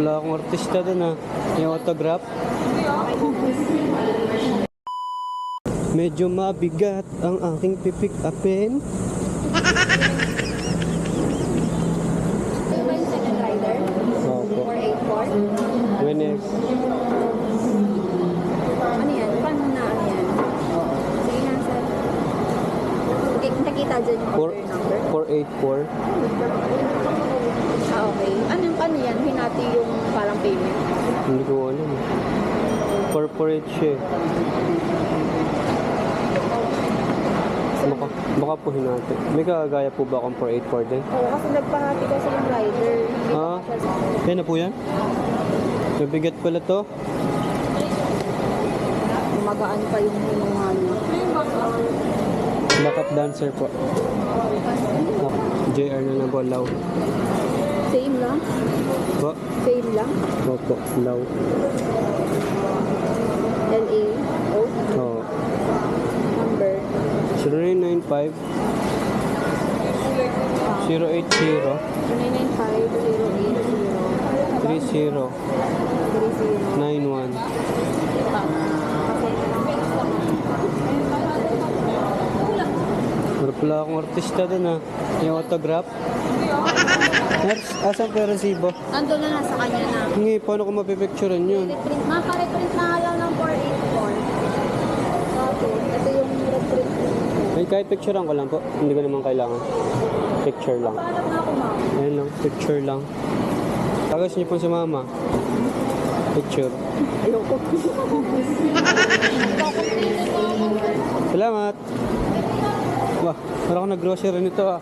Wala akong artista doon ha. Yung autograph. Medyo mabigat ang aking pipick upin. Second rider, Opo. 484. Winners. Ano yan? Paano na ano yan? Sige na, sir. Nakita dyan yung order number? 484. Ah, okay. Paano yan? Hinati yung parang payment? Hindi ko alam. Corporate siya. Baka po hinati. May kagaya po ba akong 484 din? Oo, kasi nagpahati kasi yung rider. Ah, yan na po yan? Mabigat pala to. Magaan pa yung hinuha niya. Backup dancer po. JR na lang po, Law. Same lang? Po? Same lang? Opo, Law. LA? O? Oo. Number? 0995 080 995-080. 30 91. Wala pala akong artista doon ha. Yung autograph. Nurse, asan pa yung resibo? Ando na nasa kanya na. Hindi, paano ko mapipicturean yun? Reprint. Maka-reprint na nga lang ng 484. Okay. Ito yung reprint. Ay, kahit picturean ko lang po. Hindi ko naman kailangan. Picture lang. Paano na ako, ma'am? Ayun lang, picture lang. Tagas niyo po si mama. Picture. Ayoko. Salamat. Wah, parang ako nag-grocery nito ah.